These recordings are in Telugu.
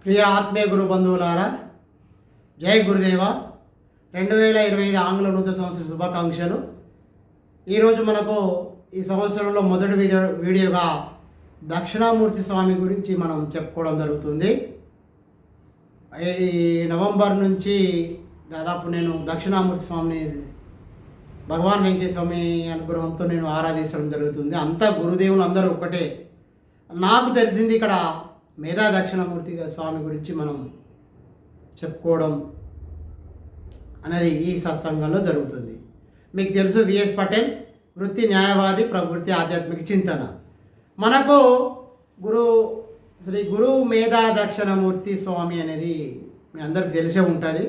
ప్రియ ఆత్మీయ గురు బంధువులారా, జై గురుదేవ. 2025 ఆంగ్ల నూతన సంవత్సర శుభాకాంక్షలు. ఈరోజు మనకు ఈ సంవత్సరంలో మొదటి వీడియోగా దక్షిణామూర్తి స్వామి గురించి మనం చెప్పుకోవడం జరుగుతుంది. ఈ నవంబర్ నుంచి దాదాపు నేను దక్షిణామూర్తి స్వామిని భగవాన్ వెంకటేశ్వర స్వామి అనుగ్రహంతో నేను ఆరాధించడం జరుగుతుంది. అంతా గురుదేవులు అందరూ ఒక్కటే. నాకు తెలిసింది ఇక్కడ మేధా దక్షిణామూర్తి స్వామి గురించి మనం చెప్పుకోవడం అనేది ఈ సత్సంగంలో జరుగుతుంది. మీకు తెలుసు, విఎస్ పటేల్ వృత్తి న్యాయవాది, ప్రవృత్తి ఆధ్యాత్మిక చింతన. మనకు శ్రీ గురు మేధా దక్షిణామూర్తి స్వామి అనేది మీ అందరికి తెలిసే ఉంటుంది.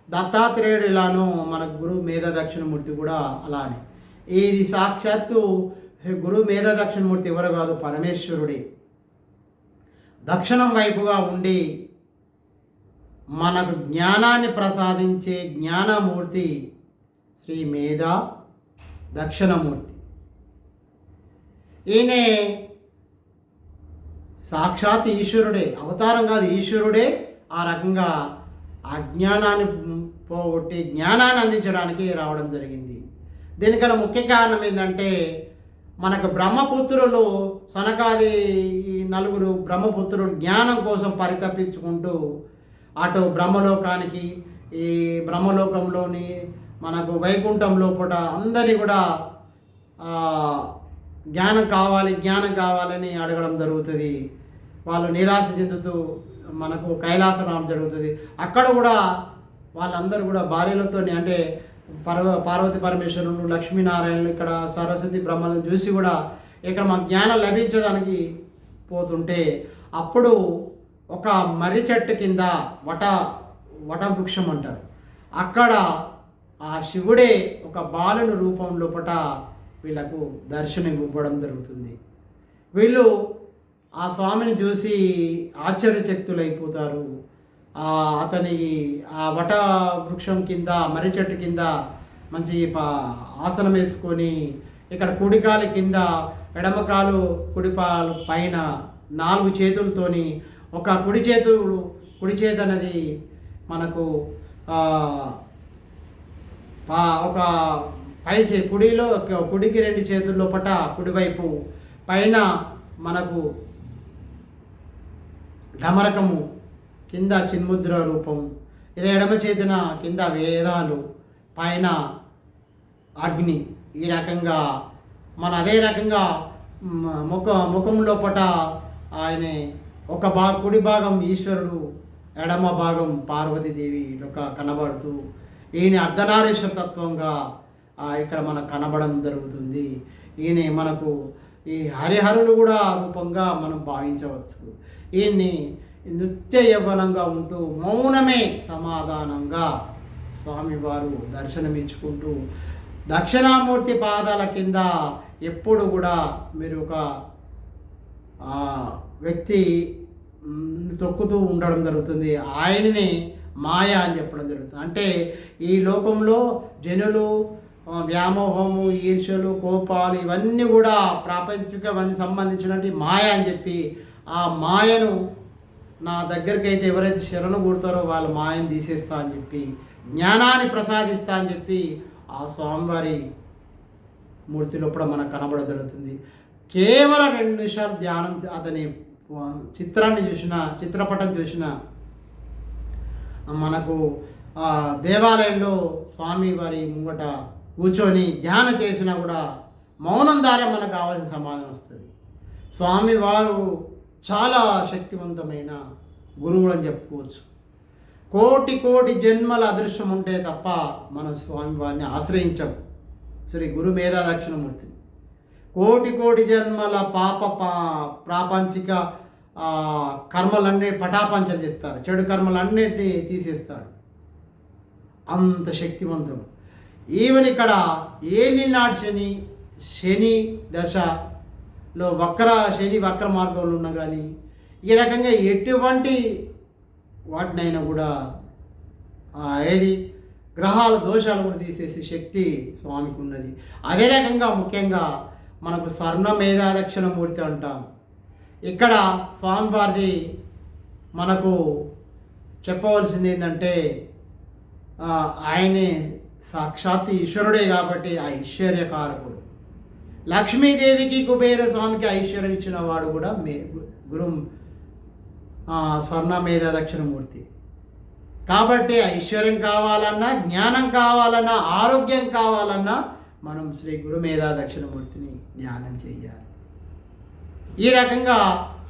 దత్తాత్రేయుడు ఇలానో మన గురు మేధా దక్షిణమూర్తి కూడా అలానే. ఇది సాక్షాత్తు గురు మేధా దక్షిణమూర్తి ఎవరు కాదు, పరమేశ్వరుడే. దక్షిణం వైపుగా ఉండి మనకు జ్ఞానాన్ని ప్రసాదించే జ్ఞానమూర్తి శ్రీ మేధా దక్షిణమూర్తి. ఈయనే సాక్షాత్ ఈశ్వరుడే, అవతారం కాదు, ఈశ్వరుడే. ఆ రకంగా అజ్ఞానాన్ని పోగొట్టి జ్ఞానాన్ని అందించడానికి రావడం జరిగింది. దీనికన్నా ముఖ్య కారణం ఏంటంటే, మనకు బ్రహ్మపుత్రులు సనకాది ఈ నలుగురు బ్రహ్మపుత్రులు జ్ఞానం కోసం పరితపించుకుంటూ అటు బ్రహ్మలోకానికి, ఈ బ్రహ్మలోకంలోని మనకు వైకుంఠం లోపల అందరినీ కూడా జ్ఞానం కావాలని అడగడం జరుగుతుంది. వాళ్ళు నిరాశ చెందుతూ మనకు కైలాసం రావడం జరుగుతుంది. అక్కడ కూడా వాళ్ళందరూ కూడా భార్యలతో, అంటే పార్వతి పరమేశ్వరులు, లక్ష్మీనారాయణలు, ఇక్కడ సరస్వతి బ్రహ్మలను చూసి కూడా ఇక్కడ మాకు జ్ఞానం లభించడానికి పోతుంటే, అప్పుడు ఒక మర్రి చెట్టు కింద వట వృక్షం అంటారు, అక్కడ ఆ శివుడే ఒక బాలుని రూపం లోపట వీళ్ళకు దర్శనం ఇవ్వడం జరుగుతుంది. వీళ్ళు ఆ స్వామిని చూసి ఆశ్చర్యచకితులైపోతారు. అతని ఆ వట వృక్షం కింద, మర్రి చెట్టు కింద మంచి ఆసనం వేసుకొని, ఇక్కడ కుడికాలు కింద, ఎడమకాలు కుడిపాలు పైన 4 చేతులతోని, ఒక కుడి చేతి అనేది మనకు ఒక కుడిలో కుడికి 2 చేతుల లోపట కుడివైపు పైన మనకు ఢమరకము, కింద చిన్ముద్ర రూపం, ఇది ఎడమ చేతిన కింద వేదాలు, పైన అగ్ని. ఈ రకంగా అదే రకంగా ముఖం లోపట ఆయన కుడి భాగం ఈశ్వరుడు, ఎడమ భాగం పార్వతీదేవి కనబడుతూ, ఈయన అర్ధనారీశ్వర తత్వంగా ఇక్కడ మనకు కనబడడం జరుగుతుంది. ఈయన మనకు ఈ హరిహరుడు కూడా రూపంగా మనం భావించవచ్చు. ఈయన్ని నృత్య యవ్వనంగా ఉంటూ మౌనమే సమాధానంగా స్వామివారు దర్శనమిచ్చుకుంటూ, దక్షిణామూర్తి పాదాల కింద ఎప్పుడు కూడా మీరు ఒక వ్యక్తి తొక్కుతూ ఉండడం జరుగుతుంది. ఆయనని మాయ అని చెప్పడం జరుగుతుంది. అంటే ఈ లోకంలో జనులు వ్యామోహము, ఈర్ష్యలు, కోపాలు ఇవన్నీ కూడా ప్రాపంచికవన్నీ సంబంధించినటువంటి మాయ అని చెప్పి, ఆ మాయను నా దగ్గరికి అయితే ఎవరైతే శరణు కూడతారో వాళ్ళ మాయను తీసేస్తా అని చెప్పి, జ్ఞానాన్ని ప్రసాదిస్తా అని చెప్పి ఆ స్వామివారి మూర్తి లోపల మనకు కనబడ జరుగుతుంది. కేవలం 2 నిమిషాలు ధ్యానం, అతని చిత్రపటం చూసిన మనకు దేవాలయంలో స్వామివారి ముంగట కూర్చొని ధ్యానం చేసినా కూడా మౌనం ద్వారా మనకు కావాల్సిన సమాధానం వస్తుంది. స్వామివారు చాలా శక్తివంతమైన గురువు అని చెప్పుకోవచ్చు. కోటి జన్మల అదృష్టం ఉంటే తప్ప మనం స్వామివారిని ఆశ్రయించం. శ్రీ గురు మేధా దక్షిణమూర్తి కోటి జన్మల ప్రాపంచిక కర్మలన్నీ పటాపంచలు చేస్తారు, చెడు కర్మలన్నింటినీ తీసేస్తాడు. అంత శక్తివంతుడు. ఈవెన్ ఇక్కడ ఏలినాటి శని దశలో శని వక్ర మార్గంలో ఉన్నా కానీ, ఈ రకంగా ఎటువంటి వాటినైనా కూడా గ్రహాల దోషాలు కూడా తీసేసే శక్తి స్వామికి ఉన్నది. అదే రకంగా ముఖ్యంగా మనకు స్వర్ణ మేధా దక్షిణమూర్తి అంటాం. ఇక్కడ స్వామివారిది మనకు చెప్పవలసింది ఏంటంటే ఆయనే సాక్షాత్ ఈశ్వరుడే కాబట్టి ఐశ్వర్యకారకుడు. లక్ష్మీదేవికి కుబేర స్వామికి ఐశ్వర్యం ఇచ్చిన వాడు కూడా గురు స్వర్ణ మేధ దక్షిణమూర్తి. కాబట్టి ఐశ్వర్యం కావాలన్నా, జ్ఞానం కావాలన్నా, ఆరోగ్యం కావాలన్నా మనం శ్రీ గురు మేధా దక్షిణమూర్తిని ధ్యానం చేయాలి. ఈ రకంగా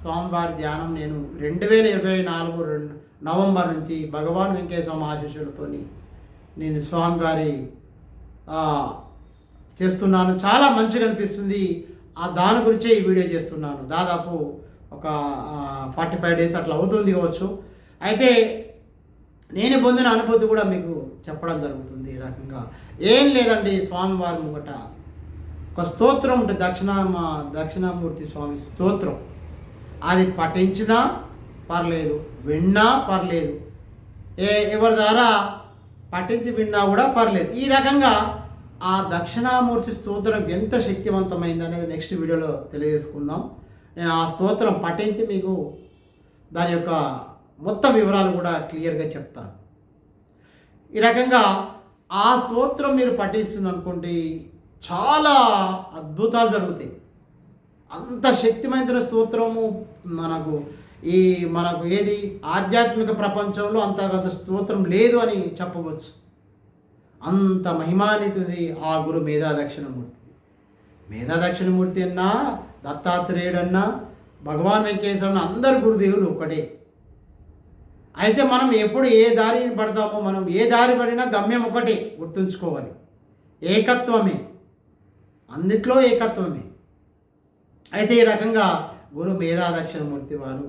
స్వామివారి ధ్యానం నేను 2024 నవంబర్ నుంచి భగవాన్ వెంకయ్య స్వామి ఆశీస్సులతో నేను స్వామివారి చేస్తున్నాను. చాలా మంచిగా అనిపిస్తుంది. దాని గురించే ఈ వీడియో చేస్తున్నాను. దాదాపు ఒక 45 డేస్ అట్లా అవుతుంది కావచ్చు. అయితే నేను పొందిన అనుభూతి కూడా మీకు చెప్పడం జరుగుతుంది. ఈ రకంగా ఏం లేదండి, స్వామివారి ముంగట ఒక స్తోత్రం ఉంటుంది, దక్షిణామూర్తి స్వామి స్తోత్రం. అది పఠించినా పర్లేదు, విన్నా పర్లేదు, ఎవరి ద్వారా పఠించి విన్నా కూడా పర్లేదు. ఈ రకంగా ఆ దక్షిణామూర్తి స్తోత్రం ఎంత శక్తివంతమైంది అనేది నెక్స్ట్ వీడియోలో తెలియజేసుకుందాం. నేను ఆ స్తోత్రం పఠించి మీకు దాని యొక్క మొత్తం వివరాలు కూడా క్లియర్గా చెప్తాను. ఈ రకంగా ఆ స్తోత్రం మీరు పఠిస్తుంది చాలా అద్భుతాలు జరుగుతాయి. అంత శక్తివంతమైన స్తోత్రము మనకు ఏది ఆధ్యాత్మిక ప్రపంచంలో అంత స్తోత్రం లేదు అని చెప్పవచ్చు. అంత మహిమాన్వితుది ఆ గురు మేధా దక్షిణమూర్తి. మేధా దక్షిణమూర్తి అన్నా, దత్తాత్రేయుడన్నా, భగవాన్ వెంకటేశ్వరుడు అందరు గురుదేవులు ఒకటే. అయితే మనం ఎప్పుడు ఏ దారిని పడతామో, మనం ఏ దారి పడినా గమ్యం ఒకటే గుర్తుంచుకోవాలి, ఏకత్వమే, అన్నిట్లో ఏకత్వమే. అయితే ఈ రకంగా గురు మేధా దక్షిణమూర్తి వారు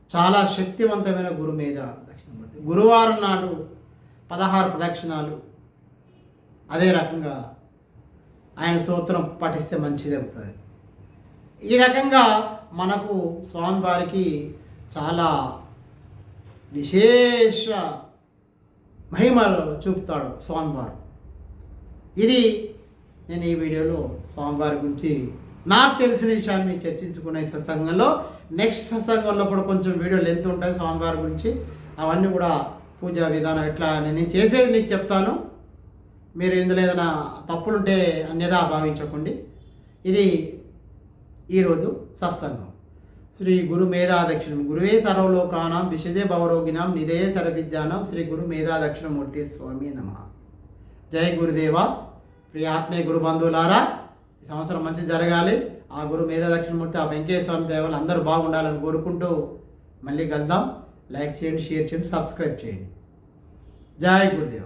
చాలా శక్తివంతమైన గురు మేధా దక్షిణమూర్తి. గురువారం నాడు 16 ప్రదక్షిణాలు, అదే రకంగా ఆయన స్తోత్రం పఠిస్తే మంచిది అవుతుంది. ఈ రకంగా మనకు స్వామివారికి చాలా విశేష మహిమలు చూపుతాడు స్వామివారు. ఇది నేను ఈ వీడియోలో స్వామివారి గురించి నాకు తెలిసిన విషయాన్ని చర్చించుకునే సత్సంగంలో. నెక్స్ట్ సత్సంగంలో కూడా కొంచెం వీడియో లెంత్ ఉంటుంది స్వామివారి గురించి. అవన్నీ కూడా పూజా విధానం ఎట్లా నేను చేసేది మీకు చెప్తాను. మీరు ఇందులో ఏదైనా తప్పులుంటే అన్యదా భావించకండి. ఇది ఈరోజు సత్సంగం. శ్రీ గురు మేధా దక్షిణం గురువే సర్వలోకానాం విశదే భవరోగినాం నిధయే సర్వవిద్యానాం శ్రీ గురు మేధా దక్షిణమూర్తి స్వామి నమః. జై గురుదేవ. ప్రియ ఆత్మీయ గురు బంధువులారా, ఈ సంవత్సరం మంచి జరగాలి. ఆ గురు మేధా దక్షిణమూర్తి, ఆ వెంకయ్య స్వామి దేవాలు అందరూ బాగుండాలని కోరుకుంటూ మళ్ళీ కలుద్దాం. లైక్ చేయండి, షేర్ చేయండి, సబ్స్క్రైబ్ చేయండి. జై గురుదేవ.